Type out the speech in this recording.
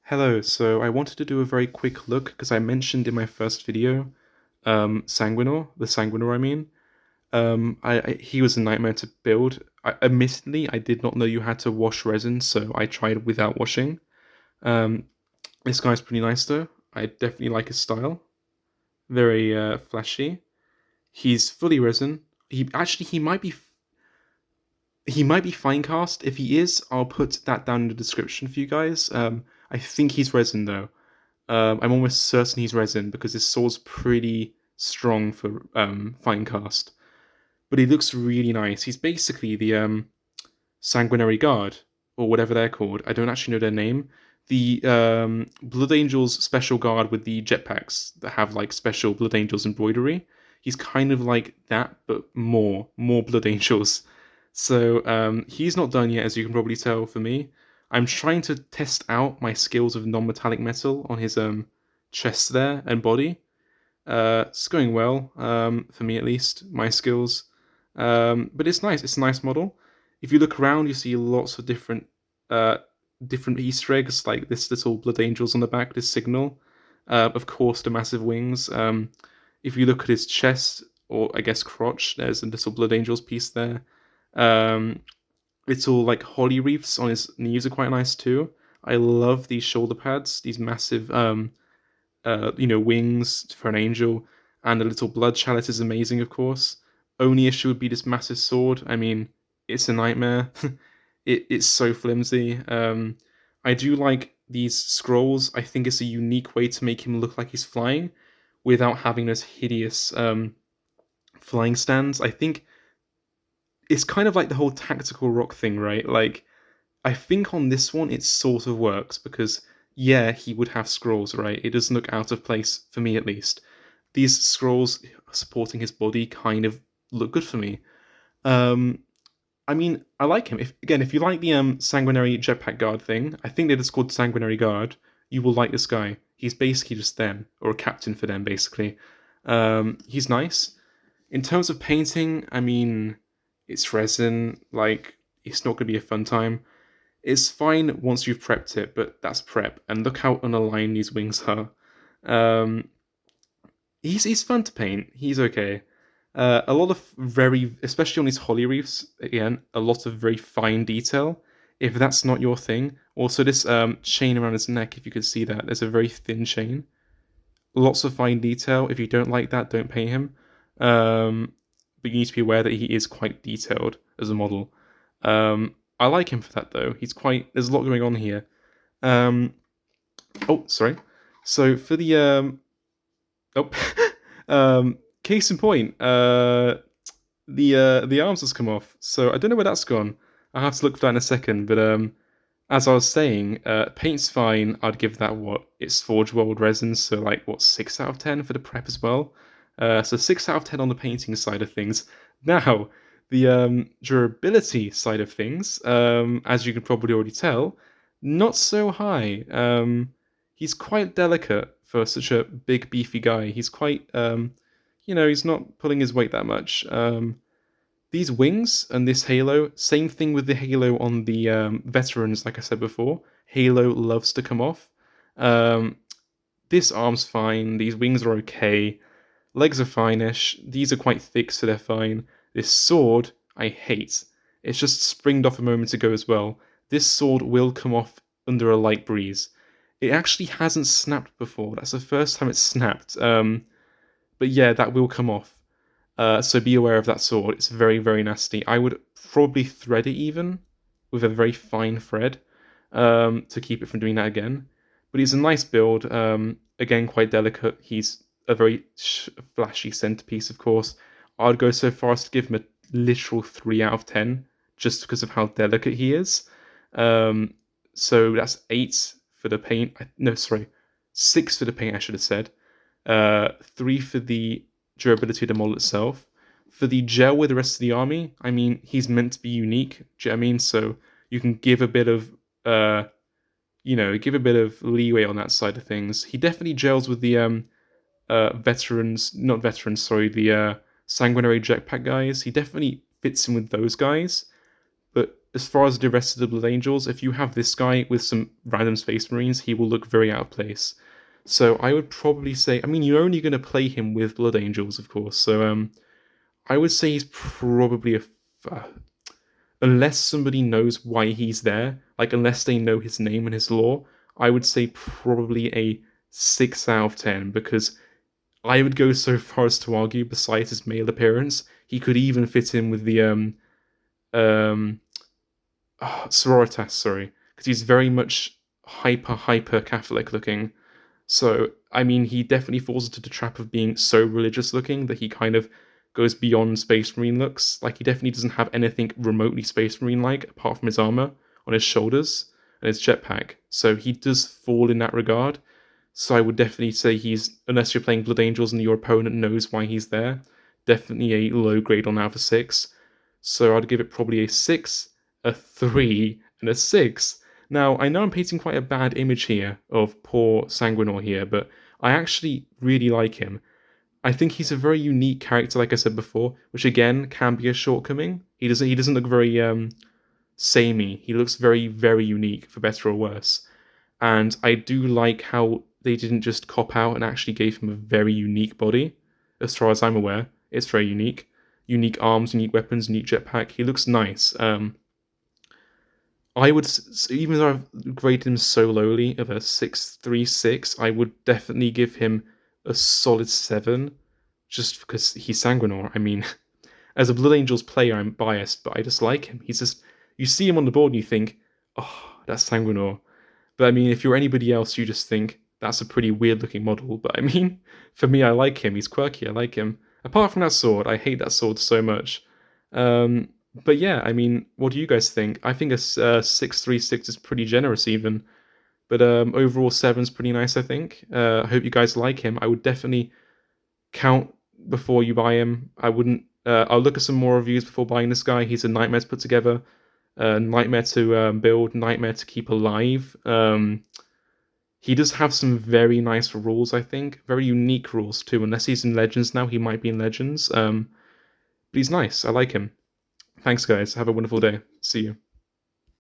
Hello, so I wanted to do a very quick look because I mentioned in my first video, Sanguinor, the Sanguinor I mean. He was a nightmare to build. Admittedly, I did not know you had to wash resin, so I tried without washing. Um, this guy's pretty nice though. I definitely like his style. Very flashy. He's fully resin. He might be fine cast. If he is, I'll put that down in the description for you guys. I think he's resin though. I'm almost certain he's resin because his sword's pretty strong for fine cast. But he looks really nice. He's basically the Sanguinary Guard, or whatever they're called. I don't actually know their name. The Blood Angels special guard with the jetpacks that have like special Blood Angels embroidery. He's kind of like that, but more Blood Angels. So he's not done yet, as you can probably tell for me. I'm trying to test out my skills of non-metallic metal on his chest there and body. It's going well, for me at least, my skills. But it's nice. It's a nice model. If you look around, you see lots of uh, different Easter eggs, like this little blood angels on the back, this signal. Of course, the massive wings. If you look at his chest, or I guess crotch, there's a little blood angels piece there. Um, Little like holly reefs on his knees are quite nice too. I love these shoulder pads, these massive wings for an angel, and the little blood chalice is amazing, of course. Only issue would be this massive sword. I mean, it's a nightmare. It's so flimsy. I do like these scrolls. I think it's a unique way to make him look like he's flying without having those hideous flying stands. I think it's kind of like the whole tactical rock thing, right? Like, I think on this one it sort of works because yeah, he would have scrolls, right? It doesn't look out of place for me at least. These scrolls supporting his body kind of look good for me. Um, I mean, I like him. If you like the sanguinary jetpack guard thing, I think they're just called sanguinary guard. You will like this guy. He's basically just them, or a captain for them, basically. He's nice. In terms of painting, I mean, it's resin. Like, it's not going to be a fun time. It's fine once you've prepped it, but that's prep. And look how unaligned these wings are. Um, he's fun to paint. He's okay. A lot of very, especially on his holly reefs, again, a lot of very fine detail. If that's not your thing, also this chain around his neck, if you could see that, there's a very thin chain. Lots of fine detail. If you don't like that, don't pay him. But you need to be aware that he is quite detailed as a model. I like him for that though. He's quite. There's a lot going on here. Um, oh, sorry. So for the oh, case in point, the arms has come off. So I don't know where that's gone. I'll have to look for that in a second. But as I was saying, paint's fine. I'd give that what it's Forge World resin, so like what 6 out of 10 for the prep as well. So 6 out of 10 on the painting side of things. Now the durability side of things, as you can probably already tell, not so high. He's quite delicate for such a big beefy guy. He's quite he's not pulling his weight that much. These wings and this halo, same thing with the halo on the veterans, like I said before. Halo loves to come off. Um, this arm's fine. These wings are okay. Legs are fine-ish. These are quite thick, so they're fine. This sword, I hate. It's just springed off a moment ago as well. This sword will come off under a light breeze. It actually hasn't snapped before. That's the first time it's snapped. But yeah, that will come off. So be aware of that sword. It's very, very nasty. I would probably thread it even with a very fine thread to keep it from doing that again. But he's a nice build. Again, quite delicate. He's a very flashy centerpiece, of course. I'd go so far as to give him a literal 3 out of 10 just because of how delicate he is. So that's 8 for the paint. No, sorry, 6 for the paint, I should have said. 3 for the durability of the model itself. For the gel with the rest of the army, I mean, he's meant to be unique. Do you know what I mean? So you can give a bit of, give a bit of leeway on that side of things. He definitely gels with the not veterans, sorry, the sanguinary jetpack guys. He definitely fits in with those guys. But as far as the rest of the Blood Angels, if you have this guy with some random Space Marines, he will look very out of place. So I would probably say, I mean, you're only going to play him with Blood Angels, of course. So I would say he's probably uh, unless somebody knows why he's there, like unless they know his name and his lore, I would say probably a 6 out of 10 because I would go so far as to argue, besides his male appearance, he could even fit in with the um sororitas, sorry, because he's very much hyper Catholic looking. So I mean, he definitely falls into the trap of being so religious looking that he kind of goes beyond Space Marine looks. Like he definitely doesn't have anything remotely Space Marine like apart from his armor on his shoulders and his jetpack. So he does fall in that regard. So I would definitely say he's, unless you're playing Blood Angels and your opponent knows why he's there, definitely a low grade on Alpha 6. So I'd give it probably a 6, a 3, and a 6. Now, I know I'm painting quite a bad image here of poor Sanguinor here, but I actually really like him. I think he's a very unique character, like I said before, which again can be a shortcoming. He doesn't look very samey. He looks very unique, for better or worse. And I do like how they didn't just cop out and actually gave him a very unique body. As far as I'm aware, it's very unique. Unique arms, unique weapons, unique jetpack. He looks nice. I would, even though I've graded him so lowly of a 6.36, I would definitely give him a solid 7, just because he's Sanguinor. I mean, as a Blood Angels player, I'm biased, but I just like him. He's just, you see him on the board and you think, oh, that's Sanguinor. But I mean, if you're anybody else, you just think that's a pretty weird looking model. But I mean, for me, I like him. He's quirky. I like him. Apart from that sword, I hate that sword so much. Um, but yeah, I mean, what do you guys think? I think a 6.36 is pretty generous, even. But overall, 7's pretty nice, I think. I hope you guys like him. I would definitely count before you buy him. I wouldn't. I'll look at some more reviews before buying this guy. He's a nightmare to put together, nightmare to build, nightmare to keep alive. He does have some very nice rules, I think. Very unique rules, too. Unless he's in Legends now, he might be in Legends. But he's nice. I like him. Thanks, guys. Have a wonderful day. See you.